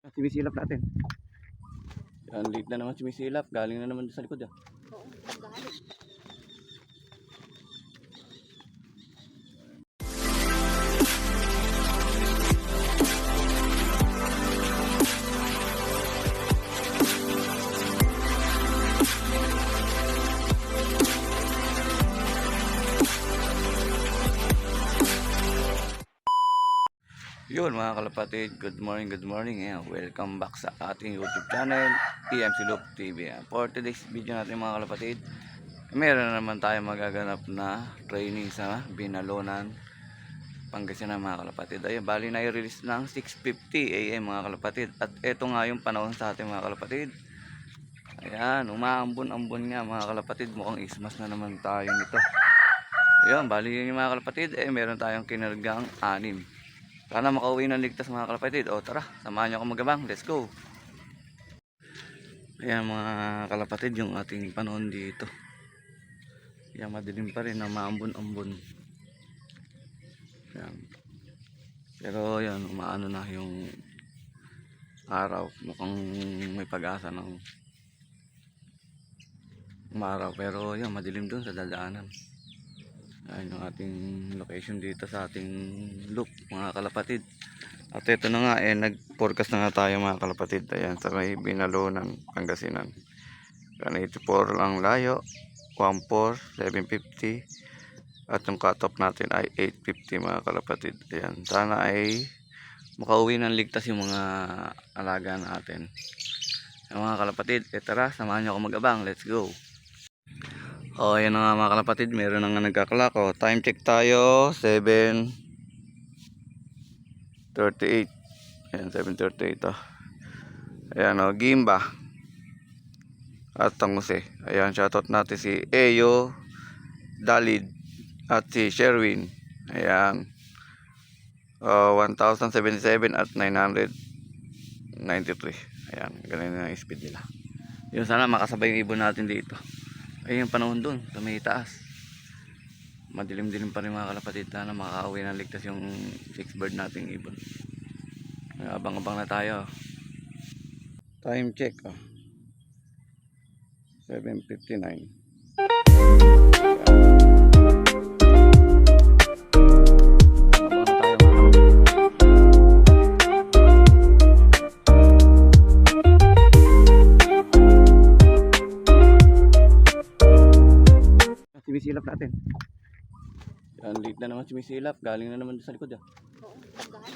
Sumisilap natin. Yan, late na naman sumisilap. Galing na naman sa likod. Oo, galing. Yun mga kalapatid, good morning. Ayan, welcome back sa ating YouTube channel, TMC Loop TV. For today's video natin mga kalapatid, meron na naman tayo magaganap na training sa Binalonan, Pangasinan mga kalapatid. Ayun, bali na i-release ng 6:50 AM mga kalapatid. At eto nga yung panahon sa ating mga kalapatid. Ayan, umaambon-ambon nga mga kalapatid, mukhang ismas na naman tayo nito. Ayun, bali yun yung mga kalapatid, meron tayong kinargang 6. Sana makauwi ng ligtas mga kalapatid. O tara, samahan nyo ako magabang. Let's go. Ayan mga kalapatid, yung ating panahon dito. Ayan, madilim pa rin na maambon-ambon. Ayan. Pero yan, umaano na yung araw. Mukhang may pag-asa ng umaraw. Pero yan, madilim dun sa dadaanan. Ayan yung ating location dito sa ating loop mga kalapatid. At ito na nga, nag-forecast na nga tayo mga kalapatid. Ayan, sa may Binalonan, Pangasinan. 84 lang layo, 14, 750. At yung cut-off natin ay 850 mga kalapatid. Ayan, sana ay makauwi ng ligtas yung mga alaga natin. Ayan, mga kalapatid, tara, samahan nyo ako mag-abang. Let's go. O, ayan na nga mga kalapatid, meron na nga nagkaklak. O, time check tayo, 7:38. Ayan, 7:38. Ayan o, Gimba at Tanguse. Ayan, shoutout natin si Eyo, Dalid at si Sherwin. Ayan, 1077 at 993. Ayan, ganun na yung speed nila. Yun, sana makasabay yung ibon natin dito. Ayun yung panahon dun sa may taas, madilim-dilim pa rin mga kalapatid. Sana makakauwi ng ligtas yung 6 bird nating ibon. Abang-abang na tayo. Time check 7:59. Sumisilap natin. Yan, late na naman sumisilap. Galing na naman sa likod. Oo, galing.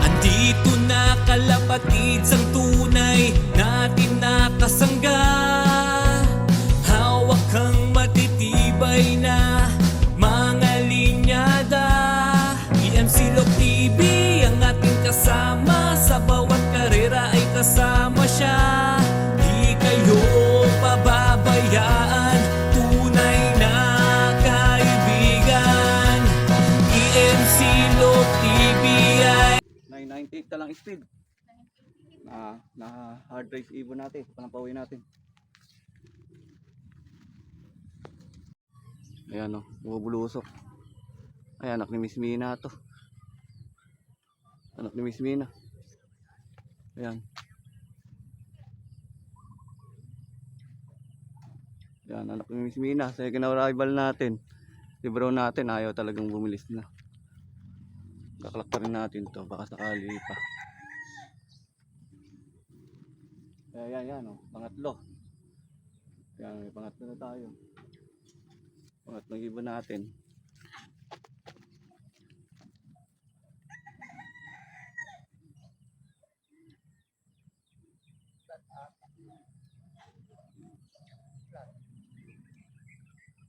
Andito na kalapatid sang tunay natin nakasangga. Hawak kang matitibay na mga linyada. TMC Loop TV ang ating kasama. Sa bawat karera ay kasama siya. Di kayo pababayaan, tunay na kaibigan. TMC Loop TV ay 998 na lang speed. Na hard drive ibon natin, panampawin natin. Ayan o, bubulusok. Ay, anak ni Miss Mina to. Anak ni Miss Mina. Ayan. Ayan, anak ni Miss Mina. Second arrival natin. Si bro natin, ayaw talagang bumilis na. Kaklak pa rin natin to, baka sakali pa. Ayan o, pangatlo. Ayan, may pangatlo na tayo. Pangatlong ibon natin.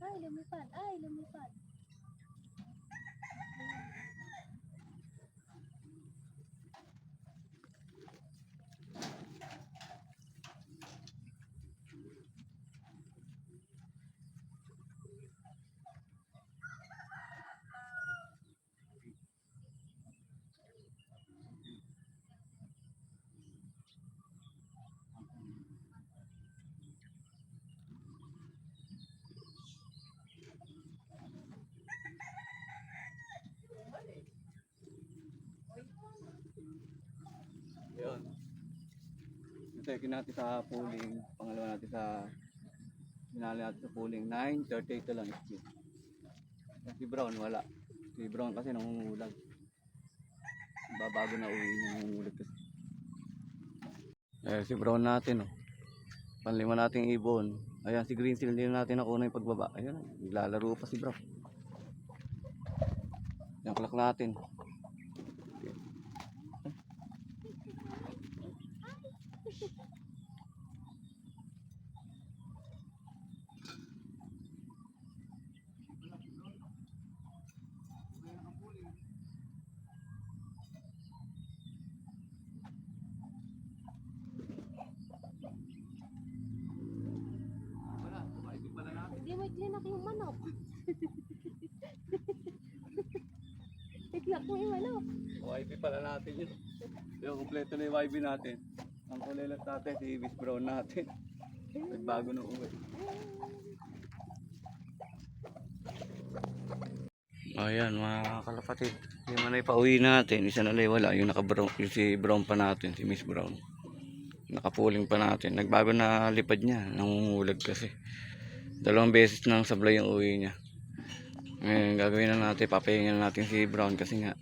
Ay, lumipad. Ay, lumipad. second natin sa pooling, pangalawa natin sa finale natin sa pooling, 9:38 lang speed. Si Brown wala. Si Brown kasi nangungulag. Babago na uwi niya, nangungulag kasi. Si Brown natin, oh. Panlima nating ibon. Ayan, si Green Seal, hindi na natin nakuha yung pagbaba. Ayan, naglalaro pa si Brown. Yung clock natin. Hindi mo iklinak yung manok. Iklinak mo yung manok. YB pala natin yun. Yung kompleto na yung YB natin. Ang kulay lang natin, si Miss Brown natin. Nagbago na uwi. Ayan mga kalapatid. Yung manay pauwi natin. Isa na lang wala. Yung naka-brown, yung si Brown pa natin. Si Miss Brown. Nakapuling pa natin. Nagbago na lipad niya. Nangungulag kasi. 2 beses nang sablay yung uwi niya. Ngayon gagawin na natin. Papahingan na natin si Brown kasi nga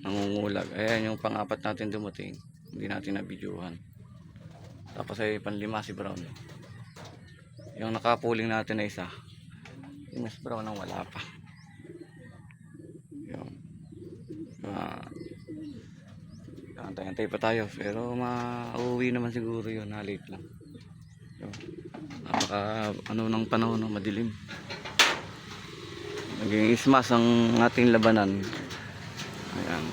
nangungulag. Ayan yung pang-4 natin dumating. Hindi natin nabidyohan. Tapos ay panlima si Brown. Yung nakapuling natin na isa. Si Miss Brown ang wala pa. Yun. Antay-antay pa tayo. Pero mauwi naman siguro yun. Late lang. Yun. Napaka ano ng panahon, no? Madilim. Naging ismas ang ating labanan. Ayan.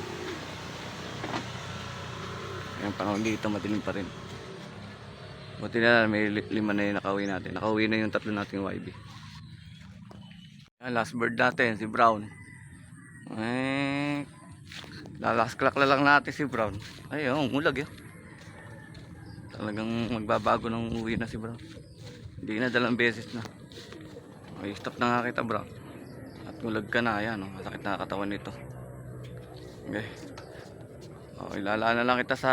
Yung panahon dito madilim pa rin. Buti na may 5 na yung nakauwi natin. Nakauwi na yung 3 nating YB. Ayan, last bird natin si Brown. Last clock na lang natin si Brown. Ayun, umulag yun. Talagang magbabago ng uwi na si Brown. Hindi na 2 beses na. Okay, stop na nga kita Brown. At ngulag ka na, ayan, oh, masakit na katawan nito. Okay. Ilalaan na lang kita sa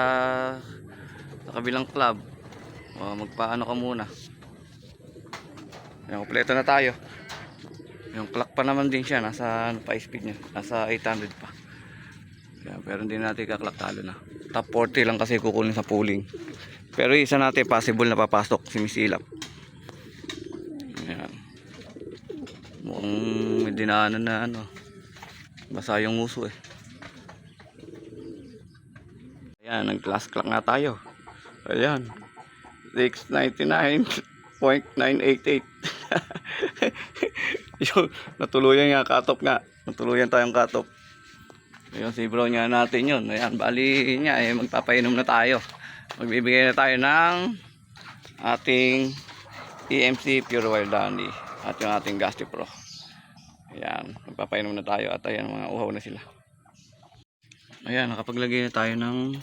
kabilang club. Magpaano ka muna. Ayan, kompleto na tayo. Yung clock pa naman din siya, nasa ano pa speed niya, nasa 800 pa. Ayan, pero hindi natin ka-clock talo na. Top 40 lang kasi kukunin sa pooling. Pero isa natin possible na papasok si Miss Ilap. Ayan. Mukhang may dinaanan na ano. Basa yung uso eh. Ayan, nag-class clock nga tayo. Ayan. 699.988. Yung natuluyan nga cut-off nga. Natuluyan tayong cut-off. Ayun, si Brown nga natin yun. Ayan, bali niya eh, magpapainom na tayo. Magbibigay na tayo ng ating EMC Pure Wild Honey at yung ating Gasti Pro. Ayan, magpapainom na tayo at ayan, mga uhaw na sila. Ayan, nakapaglagay na tayo ng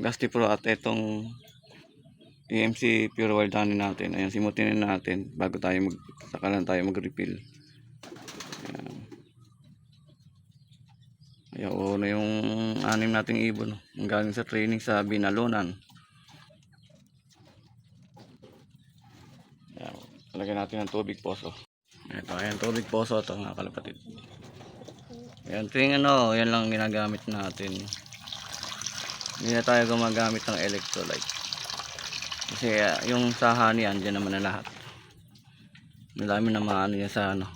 Gasti Pro at itong EMC Pure Wild Honey natin. Ayan, simutin na natin bago tayo saka lang tayo mag-refill. Ayan. Ayan, na yung 6 nating ibon. Ang galing sa training sa Binalonan. Ayan, lagyan natin ng tubig poso. Ito, ayan, tubig poso ito mga kalapatid. Ayan, tuwing ano, yan lang ginagamit natin. Hindi na tayo gumagamit ng electrolyte. Kasi yung sa honey, andyan naman na lahat. Madami na maano yan sa ano,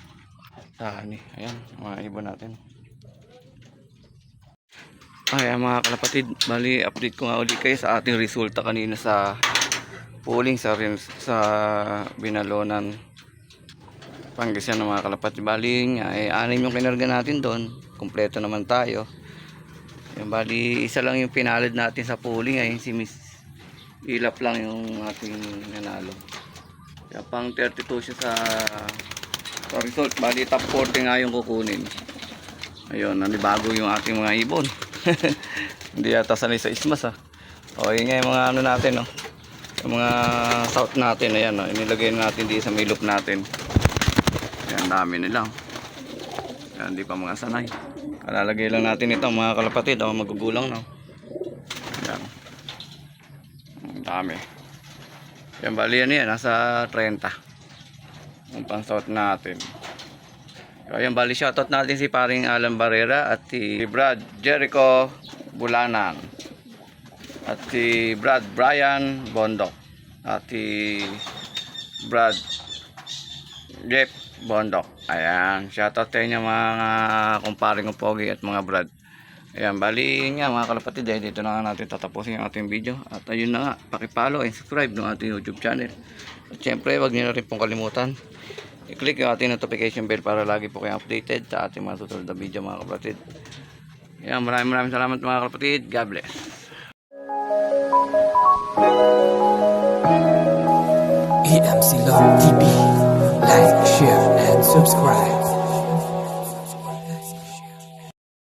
sa honey. Ayan, mga ibon natin. Ayan mga kalapatid, bali update ko nga ulit kayo sa ating resulta kanina sa pooling sa Binalonan, Pangasinan ng mga kalapatid. Bali nga, 6 yung kinarga natin doon. Kompleto naman tayo. Ayan, bali isa lang yung pinalad natin sa pooling. Ayun si Miss Ilap lang yung ating nanalo. Kaya pang 32 siya sa result. Bali top 40 nga yung kukunin. Ayun, nanibago yung ating mga ibon. Hindi yata sanay sa ismas ha. O yun nga yung mga ano natin, no? Yung mga south natin. Ayan, no? Inilagay natin dito sa may loop natin. Ayan, dami nilang. Ayan, hindi pa mga sanay. Kalalagay lang natin ito mga kalapatid. O magugulang, no? Ayan. Dami. Yan, bali yan yan. Nasa 30. Ang pansot natin. So, yan, bali shoutout natin si paring Alan Barrera at si Brad Jericho Bulanan. At si Brad Brian Bondok. At si Brad Jeff Bondok. Ayan, shoutout sa inyo mga kumparing ng Pogi at mga Brad. Ayan, bali nga mga kalapatid, dito na nga natin tatapusin yung ating video. At ayun na nga, pakipollow and subscribe ng ating YouTube channel. At syempre, wag niyo na rin pong kalimutan i-click yung ating notification bell para lagi po kayo updated sa ating mga susunod na video mga kalapatid. Ayan, maraming salamat mga kalapatid. God bless. EMC Love TV. Like, share, and subscribe.